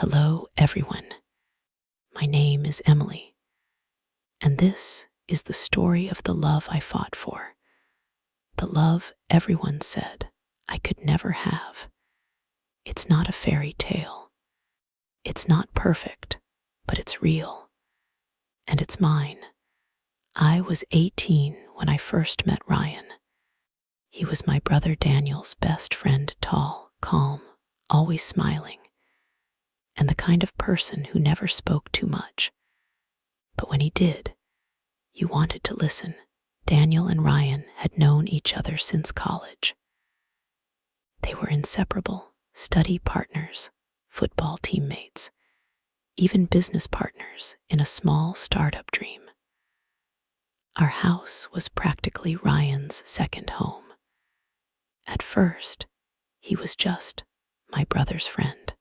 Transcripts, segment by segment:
Hello, everyone. My name is Emily, and this is the story of the love I fought for. The love everyone said I could never have. It's not a fairy tale. It's not perfect, but it's real. And it's mine. I was 18 when I first met Ryan. He was my brother Daniel's best friend, tall, calm, always smiling, and the kind of person who never spoke too much. But when he did, you wanted to listen. Daniel and Ryan had known each other since college. They were inseparable, study partners, football teammates, even business partners in a small startup dream. Our house was practically Ryan's second home. At first, he was just my brother's friend,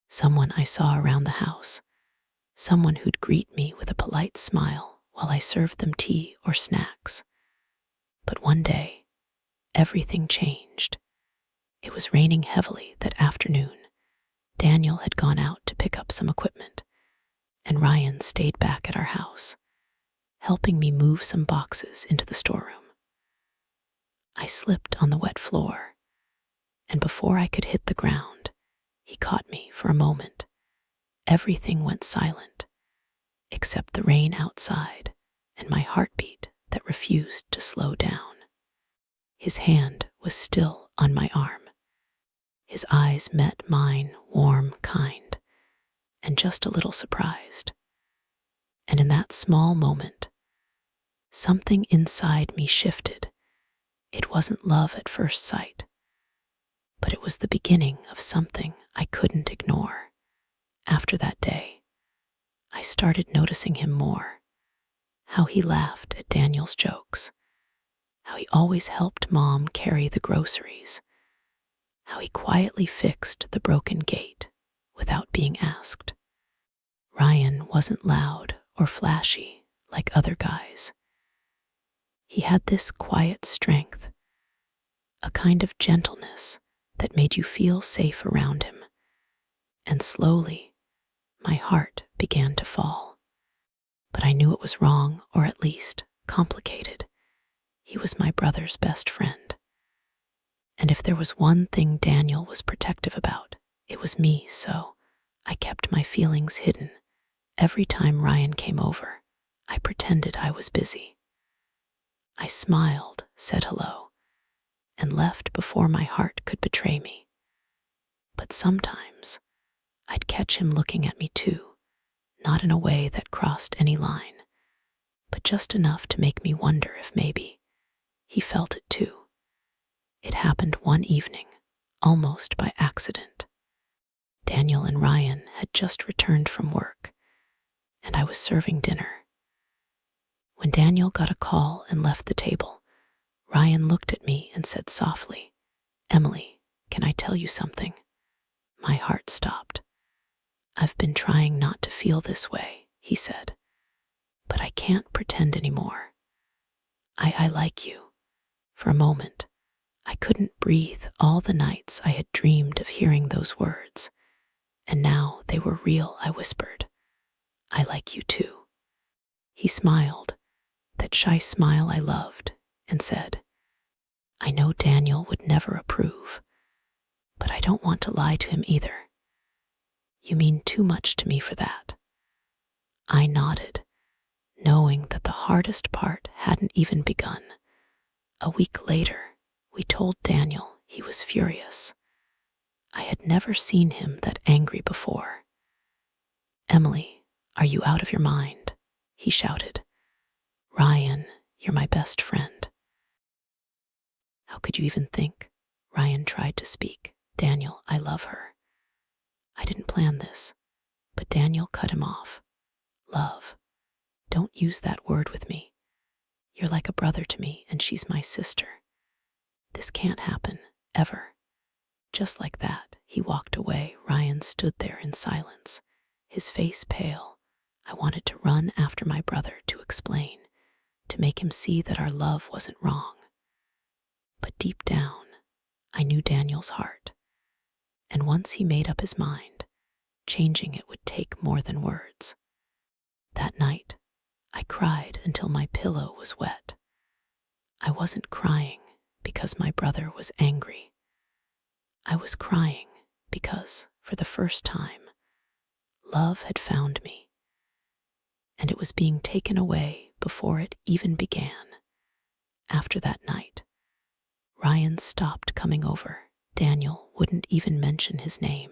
someone I saw around the house, someone who'd greet me with a polite smile while I served them tea or snacks. But one day, everything changed. It was raining heavily that afternoon. Daniel had gone out to pick up some equipment, and Ryan stayed back at our house, helping me move some boxes into the storeroom. I slipped on the wet floor, and before I could hit the ground, he caught me for a moment. Everything went silent, except the rain outside and my heartbeat that refused to slow down. His hand was still on my arm. His eyes met mine, warm, kind, and just a little surprised. And in that small moment, something inside me shifted. It wasn't love at first sight, but it was the beginning of something I couldn't ignore. After that day, I started noticing him more. How he laughed at Daniel's jokes, how he always helped Mom carry the groceries, how he quietly fixed the broken gate without being asked. Ryan wasn't loud or flashy like other guys. He had this quiet strength, a kind of gentleness that made you feel safe around him. And slowly, my heart began to fall. But I knew it was wrong, or at least complicated. He was my brother's best friend. And if there was one thing Daniel was protective about, it was me, so I kept my feelings hidden. Every time Ryan came over, I pretended I was busy. I smiled, said hello, and left before my heart could betray me. But sometimes, I'd catch him looking at me too, not in a way that crossed any line, but just enough to make me wonder if maybe he felt it too. It happened one evening, almost by accident. Daniel and Ryan had just returned from work, and I was serving dinner. When Daniel got a call and left the table, Ryan looked at me and said softly, "Emily, can I tell you something?" My heart stopped. "I've been trying not to feel this way," he said, "but I can't pretend anymore. I like you." For a moment, I couldn't breathe all the nights I had dreamed of hearing those words, and now they were real. I whispered, "I like you too." He smiled, that shy smile I loved, and said, "I know Daniel would never approve, but I don't want to lie to him either. You mean too much to me for that." I nodded, knowing that the hardest part hadn't even begun. A week later, we told Daniel. He was furious. I had never seen him that angry before. "Emily, are you out of your mind?" he shouted. "Ryan, you're my best friend." "How could you even think?" Ryan tried to speak. "Daniel, I love her." I didn't plan this, but Daniel cut him off. "Love, don't use that word with me. You're like a brother to me, and she's my sister. This can't happen, ever." Just like that, he walked away. Ryan stood there in silence, his face pale. I wanted to run after my brother to explain, to make him see that our love wasn't wrong. But deep down, I knew Daniel's heart. And once he made up his mind, changing it would take more than words. That night, I cried until my pillow was wet. I wasn't crying because my brother was angry. I was crying because, for the first time, love had found me, and it was being taken away before it even began. After that night, Ryan stopped coming over. Daniel wouldn't even mention his name.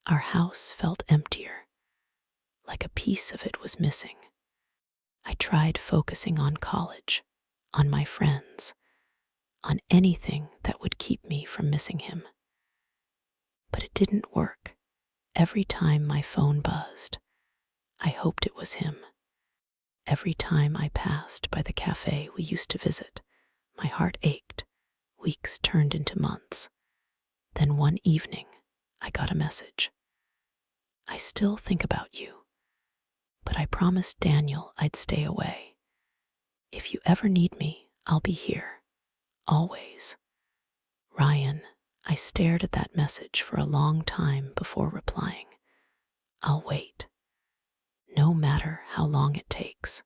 Our house felt emptier, like a piece of it was missing. I tried focusing on college, on my friends, on anything that would keep me from missing him. But it didn't work. Every time my phone buzzed, I hoped it was him. Every time I passed by the cafe we used to visit, my heart ached. Weeks turned into months. Then one evening, I got a message. I still think about you, but I promised Daniel I'd stay away. If you ever need me, I'll be here. Always. Ryan. I stared at that message for a long time before replying. I'll wait, no matter how long it takes.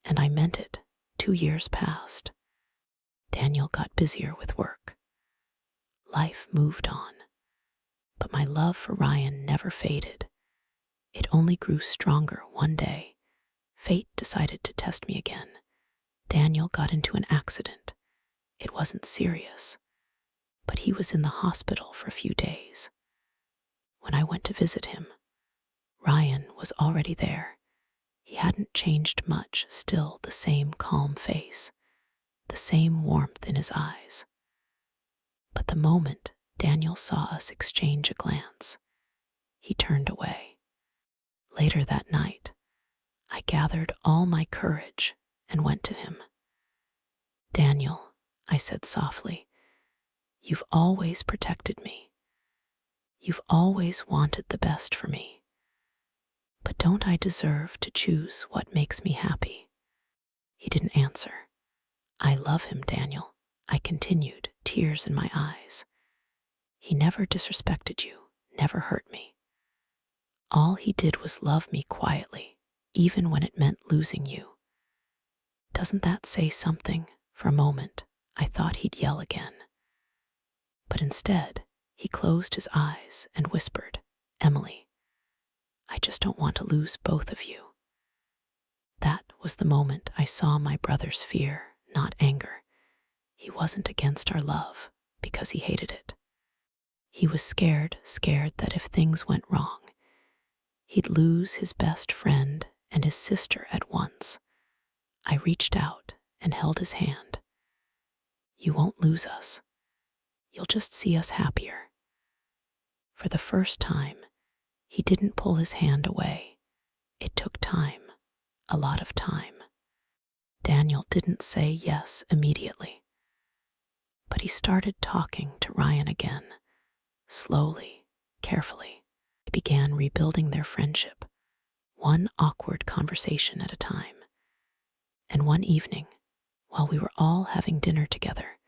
And I meant it. 2 years passed. Daniel got busier with work. Life moved on. But my love for Ryan never faded. It only grew stronger one day. Fate decided to test me again. Daniel got into an accident. It wasn't serious, but he was in the hospital for a few days. When I went to visit him, Ryan was already there. He hadn't changed much, still the same calm face, the same warmth in his eyes. But the moment Daniel saw us exchange a glance, he turned away. Later that night, I gathered all my courage and went to him. Daniel, I said softly, you've always protected me. You've always wanted the best for me. But don't I deserve to choose what makes me happy? He didn't answer. I love him, Daniel, I continued, tears in my eyes. He never disrespected you, never hurt me. All he did was love me quietly, even when it meant losing you. Doesn't that say something? For a moment, I thought he'd yell again. But instead, he closed his eyes and whispered, Emily, I just don't want to lose both of you. That was the moment I saw my brother's fear, not anger. He wasn't against our love because he hated it. He was scared that if things went wrong, he'd lose his best friend and his sister at once. I reached out and held his hand. You won't lose us. You'll just see us happier. For the first time, he didn't pull his hand away. It took time, a lot of time. Daniel didn't say yes immediately, but he started talking to Ryan again, slowly, carefully. They began rebuilding their friendship, one awkward conversation at a time. And one evening, while we were all having dinner together,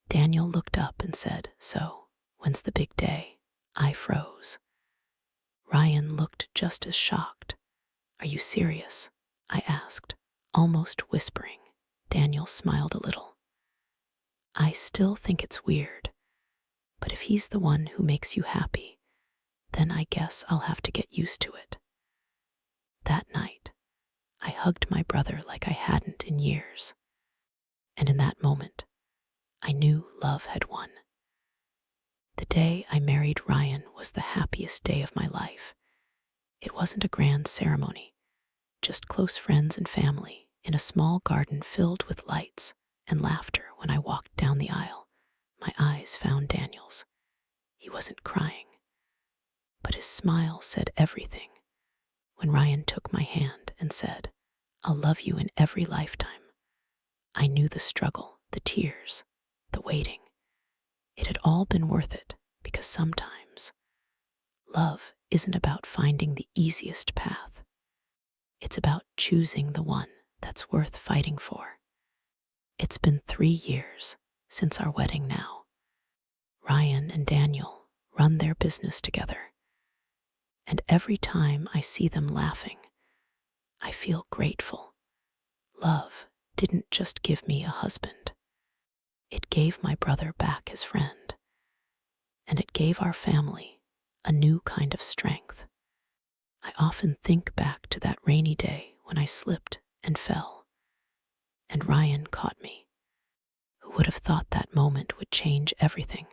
Daniel looked up and said, So, when's the big day? I froze. Ryan looked just as shocked. Are you serious? I asked, almost whispering. Daniel smiled a little. I still think it's weird, but if he's the one who makes you happy, then I guess I'll have to get used to it. That night, I hugged my brother like I hadn't in years. And in that moment, I knew love had won. The day I married Ryan was the happiest day of my life. It wasn't a grand ceremony, just close friends and family in a small garden filled with lights and laughter. When I walked down the aisle, my eyes found Daniel's. He wasn't crying, but his smile said everything. When Ryan took my hand and said, I'll love you in every lifetime, I knew the struggle, the tears, the waiting. It had all been worth it, because sometimes love isn't about finding the easiest path. It's about choosing the one that's worth fighting for. It's been 3 years since our wedding now. Ryan and Daniel run their business together. And every time I see them laughing, I feel grateful. Love didn't just give me a husband. It gave my brother back his friend, and it gave our family a new kind of strength. I often think back to that rainy day when I slipped and fell, and Ryan caught me. Who would have thought that moment would change everything?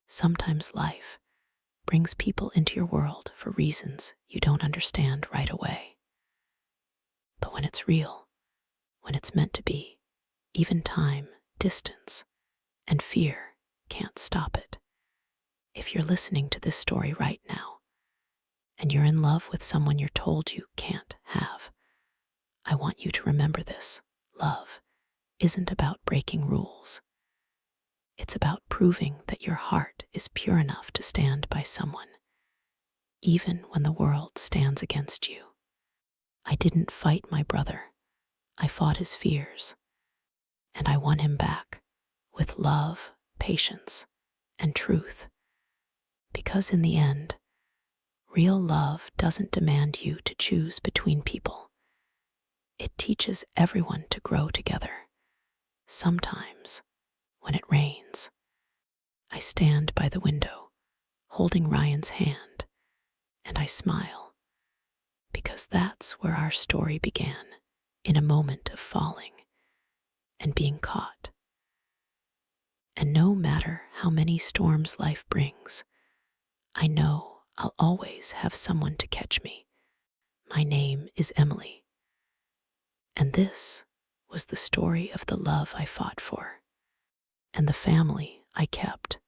Sometimes life brings people into your world for reasons you don't understand right away. But when it's real, when it's meant to be, even time, distance, and fear can't stop it. If you're listening to this story right now, and you're in love with someone you're told you can't have, I want you to remember this. Love isn't about breaking rules. It's about proving that your heart is pure enough to stand by someone, even when the world stands against you. I didn't fight my brother. I fought his fears, and I won him back with love, patience, and truth. Because in the end, real love doesn't demand you to choose between people. It teaches everyone to grow together. Sometimes, when it rains, I stand by the window, holding Ryan's hand, and I smile, because that's where our story began, in a moment of falling and being caught. And no matter how many storms life brings, I know I'll always have someone to catch me. My name is Emily, and this was the story of the love I fought for and the family I kept.